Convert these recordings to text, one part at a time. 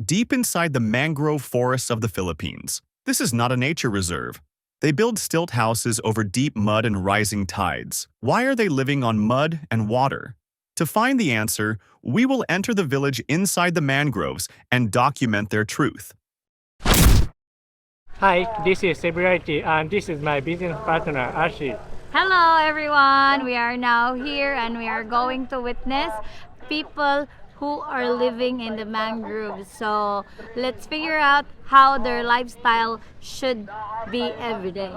deep inside the mangrove forests of the Philippines. This is not a nature reserve. They build stilt houses over deep mud and rising tides. Why are they living on mud and water? To find the answer, we will enter the village inside the mangroves and document their truth. Hi, this is Severity and this is my business partner, Ashi. Hello everyone! We are now here and we are going to witness people who are living in the mangroves. So let's figure out how their lifestyle should be every day.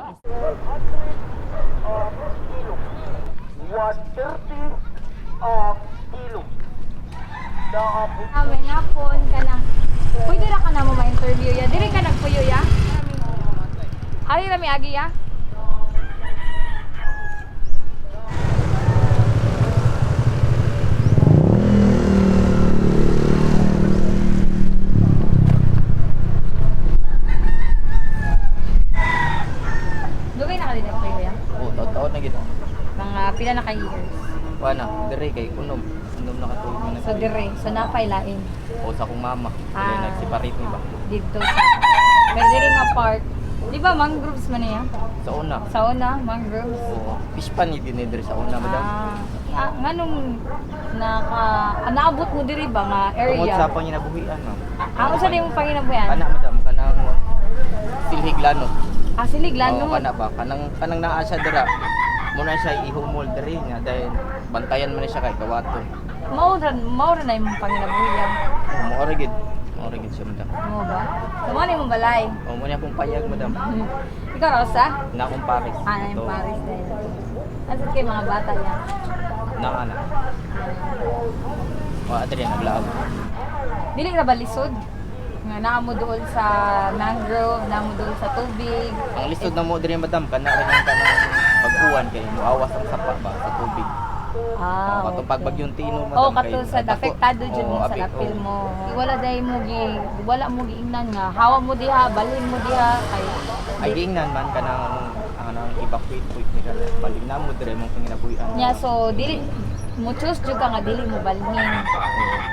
May napon ka na. Pwede na ka na mo ma-interview ya. Dili ka nagpuyo ya? Hari rami agi ya? Dugay na ka din nagpuyo ya? Oo, taon na gito. Mga pila na ka years? Wala, dire kay unom. Unom na katulog mo na. So dire, so napay lain. O sa akong mama. Ah. Kaya nagseparate ni ba? Dito sa pero dire nga part. Di ba mangroves man niya? Sa una. Sa una, mangroves. Oo. Fish pan ni dinidre sa una, madam. Nganong naabot mo diri ba nga Tungod area? sa panginabuhian, ma'am. Ano sa di mo panginabuyan? Kana, madam. Kanang silhiglano. Siliglan Oo, no. kana ba? Kanang naa siya dira. Muna siya ihumol diri niya dahil bantayan man siya kay kawaton. Maura na yung panginabuyan. Maorigid. Maorigid siya, madam. Mo ba? Tama ni mong balay. O, muna akong payag, madam. Ikaw Rosa? Na akong Paris. Na yung Ito, Paris din. Nasaan kayo mga bata niya? Na ana. O, adre, naglaab. Dili ra ba lisod? Nga naa mo doon sa mangrove, naa mo doon sa tubig. Ang lisod na mo diri, madam, kana rin ang kanang pag-uwan kay muawas ang sapa ba sa tubig. Katong pag bagyong tino, madam. Oh, kato sa apektado jud mo sa apek, lapil oo. mo. Wala day mo wala mo giingnan nga hawa mo diha, balhin mo diha kay Ay giingnan man kanang anang evacuate point ni kana balik na mo dire mong panginabuhian. nya so dili mo choose jud ka nga dili mo balhin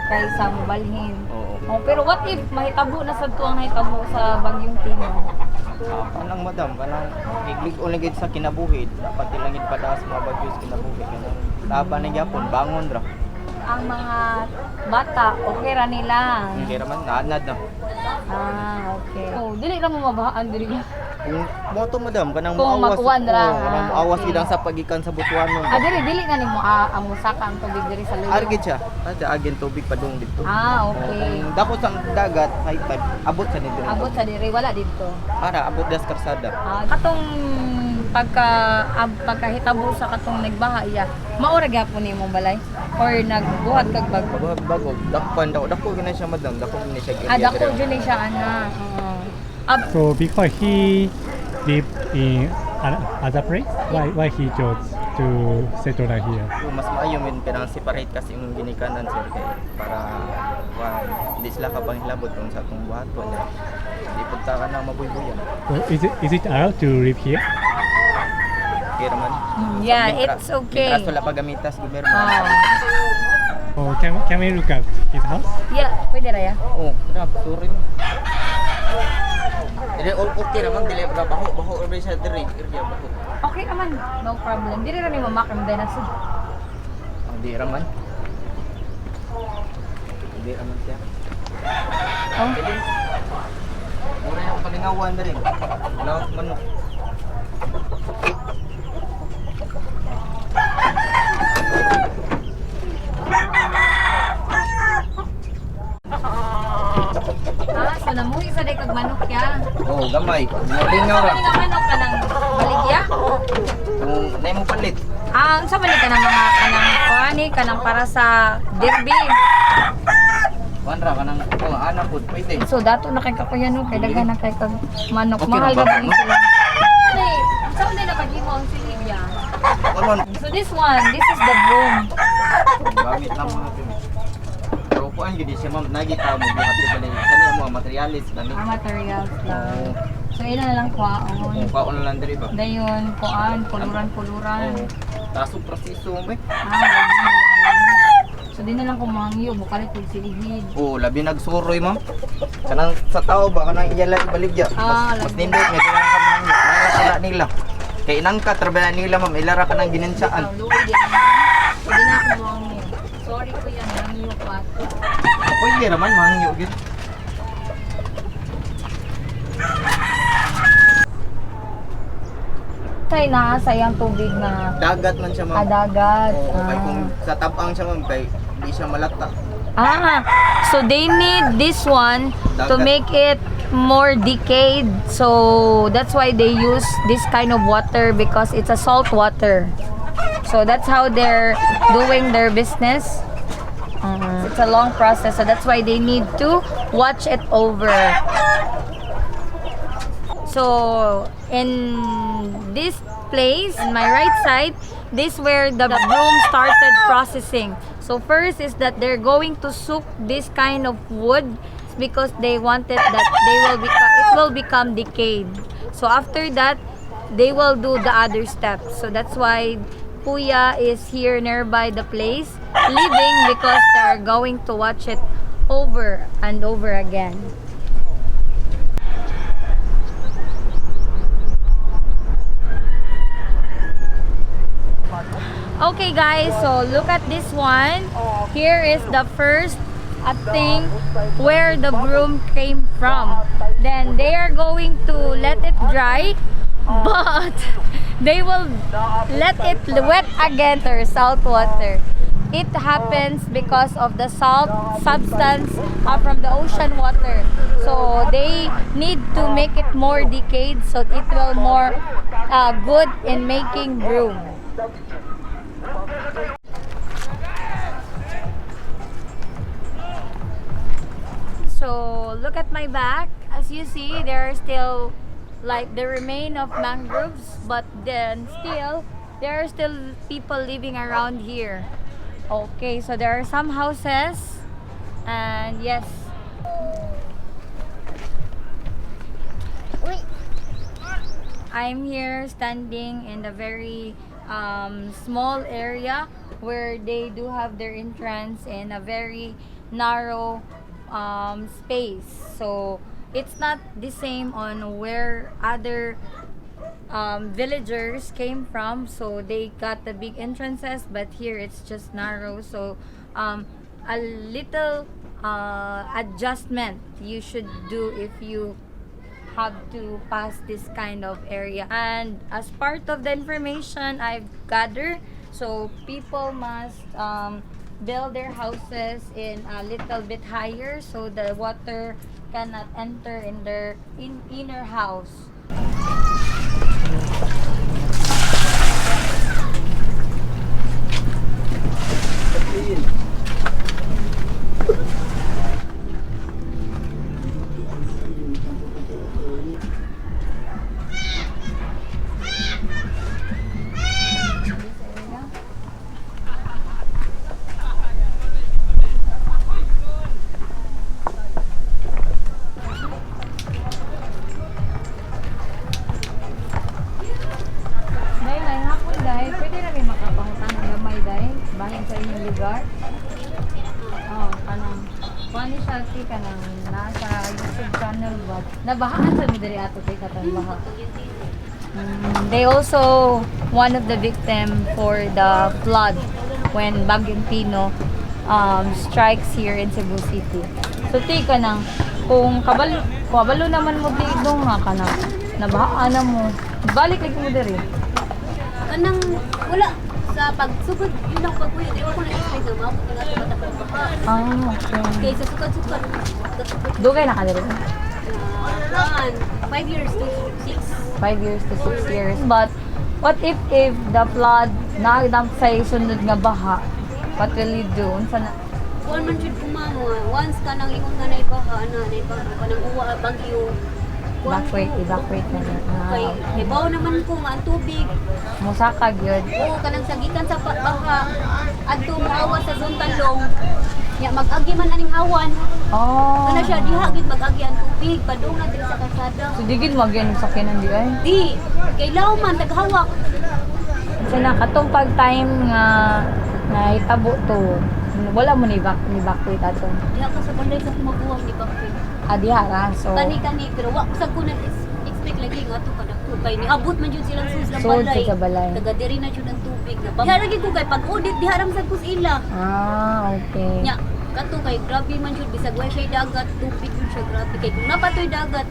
kaysa mo balhin. Oo. Oh, pero what if mahitabo na sa tuwang nahitabo sa bagyong tino? Kanang madam, kanang iglig o gid sa kinabuhi, dapat ilangid pa daw sa mga bagyos kinabuhi kanang laban ni gyapon bangon ra. Ang mga bata okay ra nila. Hindi raman naanad na. Okay. Oh, dili ra mo mabahaan diri. Kung moto madam kanang Kung makuwan ra. kanang muawas Okay. gid ang sa pagikan sa butuanon. Dili na nimo ang musaka ang tubig diri sa lugar. Argid siya. Ada agin tubig padung dito. Okay. Kung dako sang dagat, high tide, abot sa nito. Abot sa diri wala dito. Para abot das karsada. Katong pagkahitabo sa katong nagbaha iya, maura gyapon nimo balay or nagbuhat kag bag. Bago, dakpan daw. Dako gina siya madam, dako gina siya. Dako jud ni siya ana. So before he lived in other place, why he chose to settle down here? Mas maayo min kanang separate kasi imong ginikanan sir kay para hindi sila ka panghilabot kung sa atong buhaton. Di punta ka na mabuybuyan. So is it allowed to live here? Kaya naman. Yeah, it's okay. Mitras wala pagamitas gobyerno. Oh, can we look at his house? Yeah, pwede ra ya. Oo, grab, sorry mo. Dili okay naman dili ra baho uri sa diri, area baho. Okay naman, no problem. Dili ra nimo makam din na siya. Di raman. Di raman siya. Oh. Mura yung palingawan na rin. Laos manok. So namuhi sa day kag manok ya. Oo, gamay. Malingaw ra. Nga manok ka ng baligya? Kung na mo palit. Unsa man ni ka ng mga kanang kuani kanang para sa derby. Wanra ka ng anak po, pwede. So dato na kay kakuya no kay daghan na kay kag manok. Okay Mahal ra ba? ba ni sila? Ay, saan din nakahimo ang silibya? Kulon. So this is the broom. Gamit lang mo natin. Pero kuan gid siya ma'am, nagita mo buhat di pala kani mo materialis gani. Materials lang. So ina na lang kuhaon. Kung kaon lang diri ba. Dayon kuan, puluran. Oo. Taso proseso mo eh. Lagi. So di na lang kumangyo, bukalit yung silihid. Oo, labi nagsuroy ma'am. Kanang sa tao ba, kanang iyala ibaligya. Mas labi. nindot, nga kailangan ka mangyo. Nangya sila nila. Kaya inangka, trabala nila ma'am, ilara ka ng ginensaan. Luwi di na. Di na ako mangyo. Sorry ko yan, mangyo pa. Pwede naman, mangyo. Kay sayang tubig na Dagat man siya ma'am. dagat. Oo, kaya kung sa tabang siya ma'am, kaya di siya malata. So they need this one to Dagat. make it more decayed. So that's why they use this kind of water because it's a salt water. So that's how they're doing their business. It's a long process, so that's why they need to watch it over. So in this place, on my right side, this where the broom started processing. So first is that they're going to soak this kind of wood because they wanted that it will become decayed. So after that, they will do the other steps. So that's why Kuya is here nearby the place, living because they're going to watch it over and over again. Okay guys, so look at this one. Here is the first thing where the broom came from. Then they are going to let it dry, but they will let it wet again or salt water. It happens because of the salt substance from the ocean water. So they need to make it more decayed so it will more good in making broom. So look at my back. As you see, there are still like the remain of mangroves, but then still there are still people living around here. Okay, so there are some houses, and yes. I'm here standing in the very small area where they do have their entrance in a very narrow space. So it's not the same on where other villagers came from, so they got the big entrances, but here it's just narrow. So a little adjustment you should do if you have to pass this kind of area. And as part of the information I've gathered, so people must build their houses in a little bit higher so the water cannot enter in their inner house. Sa inyong lugar. Kanang paano siya kanang nasa YouTube channel ba? Nabahaan sa midari ato kay katang baha. They also one of the victim for the flood when Bagyong Pino strikes here in Cebu City. So kanang kung kabalo naman mo dito nga kanang nabahaan na mo. Balik lagi mo diri. Kanang wala sa pagsugod yun ang pagkuya di ko na-expect na mabot na ito matakang baka. Okay. Okay, sa sukad-sukad Dugay na ka diri? 5 years to 6. 5 years to 6 years. But what if the flood naagdam sa sunod nga baha? What will you do? Unsa na? One man should kumamo. Once ka nang ingon na naibaha na nang uwa bagyo. Evacuate na niya. Okay, ibaw naman ko nga ang tubig. Musakag yun. Oo, kanang sagikan sa baha. Adto moawa sa Zontalong. Ya mag-agi man aning awan. Oh. Ano siya diha gid mag-agi ang tubig padungan diri sa kalsada. So digid magyan sa sakyanan di ay. Di, kailaw man taghawak. Kasi nakatong pag time nga hitabo to wala mo ni evacuate ato. Di ako sa balay sa kumabuwang ni Bakit. Diha ra. So Kani pero wa sa ko na expect lagi nga to kada ko kay ni abot man jud silang sus sa Sud balay. sa balay. Taga diri na jud ang tubig na. Diha lagi ko kay pag audit diha ram sad ko sa ila. okay. Nya kato kay grabe man jud bisag wa siya dagat tubig jud siya grabe kay kung napatoy dagat.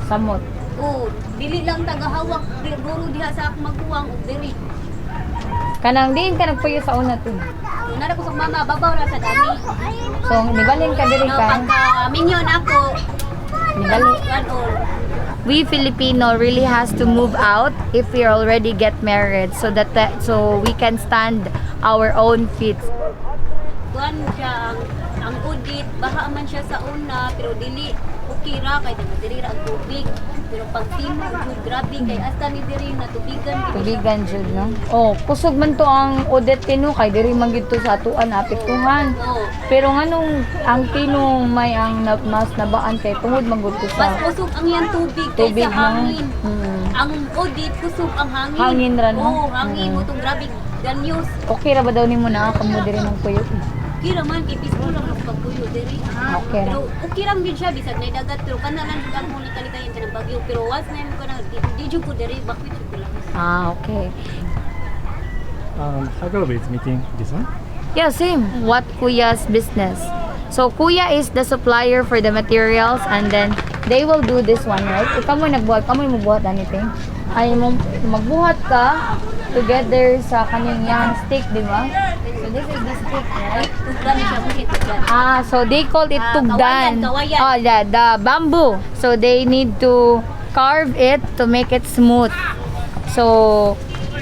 Samot. Oh, dili lang tagahawak buro diha sa akong magkuwang og diri. Kanang diin ka nagpuyo sa una to. Nara ko sa mama babaw ra sa dami. So nibalin ka diri No, ka. pagka minyon ako, Nibalin. all. We Filipino really has to move out if we already get married so that so we can stand our own feet. Kuan siya ang audit, baha man siya sa una pero dili okay ra kay diri ra ang tubig. Pero pag timo jud grabe kay hasta ni diri na tubigan Tubigan jud no. Oh, kusog man to ang audit tino kay diri man gid to sa atuan apektuhan. Oh, Pero nganong ang tinong may ang mas nabaan kay tungod man gud to mas sa kusog ang yan tubig tubig kaysa no. hangin. Ang audit kusog ang hangin. Hangin ra, no? Oh, hangin mo tong grabe ganyos. Okay ra ba daw nimo na kamo diri ng puyo? Kira man kay peaceful lang ang pagpuyo diri. Okay ra. Pero okay lang gid siya bisag na dagat pero kana lang jud ang muli kalikayan sa bagyo pero once na mo kana di jud ko diri bakit jud ko lang. Okay. Mangrove is meeting this one. Yeah, same. What Kuya's business. So Kuya is the supplier for the materials and then they will do this one, right? Ikaw mo nagbuhat, kamo mo magbuhat anything. Ay mo magbuhat ka together sa kaning yang stick, di ba? So this is the stick, right? Tugdan siya mo tugdan. So they called it tugdan. Kawayan. Oh, yeah, the bamboo. So they need to carve it to make it smooth. So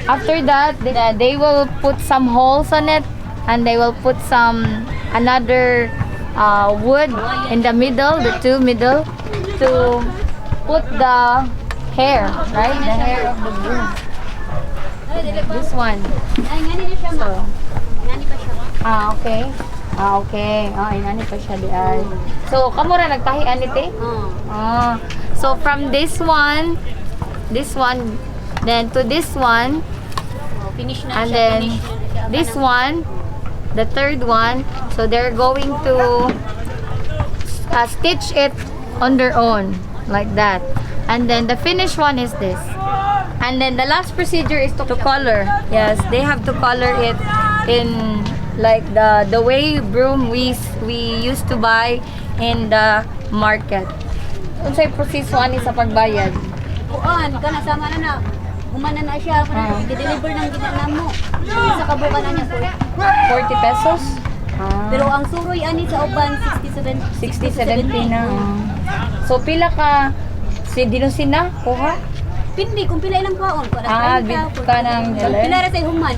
after that, they will put some holes on it and they will put some another wood in the middle, the two middle, to put the hair, right? The hair of the broom. This one. Ay ngani na siya ma. So, Ngani pa siya. okay. Okay. Inani pa siya di ay. So, kamo ra nagtahi anite? So from this one, then to this one, Finish na and siya. then Finish na siya. this one, the third one. So they're going to stitch it on their own like that. And then the finished one is this. And then the last procedure is to color. Yes, they have to color it in like the way broom we used to buy in the market. Unsay proseso ani sa pagbayad? Kuan kana sama na na. Humana na siya kana i-deliver ng ginanamo. Sa kabukan na niya 40 pesos? Pero ang suroy ani sa uban 67 60-70 na. So pila ka si dinusin na kuha? Pindi kung pila ilang kwaon ko Bid ka ng pila ra sa human.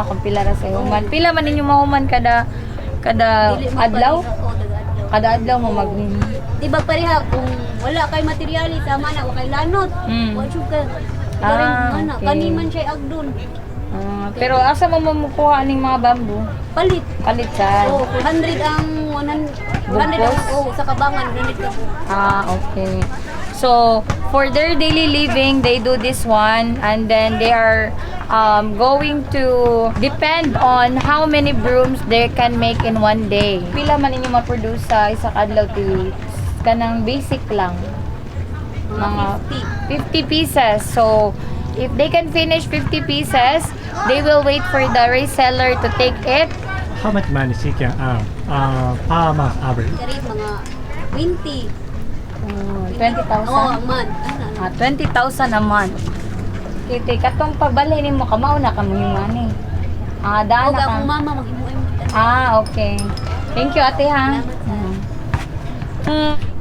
Kung pila ra sa human. Pila man ninyo mahuman kada Dili mo adlaw? pareha. Oo, daga-adlaw. Kada adlaw mo mag Di ba pareha kung wala kay materyales sama na wa kay lanot. Wa jud ka. Okay. Kani man siya agdon. pero asa mo mamukuha ning mga bamboo? Palit. Palit sa. Oh, 100 ang 100 ang sa kabangan 100 ka. Okay. So, for their daily living, they do this one and then they are going to depend on how many brooms they can make in one day. Pila man ninyo ma-produce sa isa kadlaw ti kanang basic lang. Mga 50 pieces. So, if they can finish 50 pieces, they will wait for the reseller to take it. How much money she can earn per month average? Kari mga 20. 20,000. Oh, a month. 20,000 a month. Kiti, katong pagbalik ni mo, kamao na kamo yung money. Daan Og na akong ka. mama maghimuay mo. Okay. Thank you, ate, ha?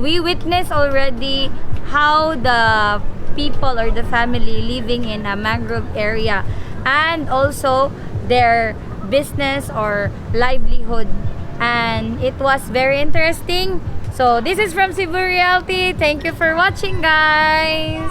We witnessed already how the people or the family living in a mangrove area and also their business or livelihood. And it was very interesting. So this is from Cebu Realty. Thank you for watching, guys.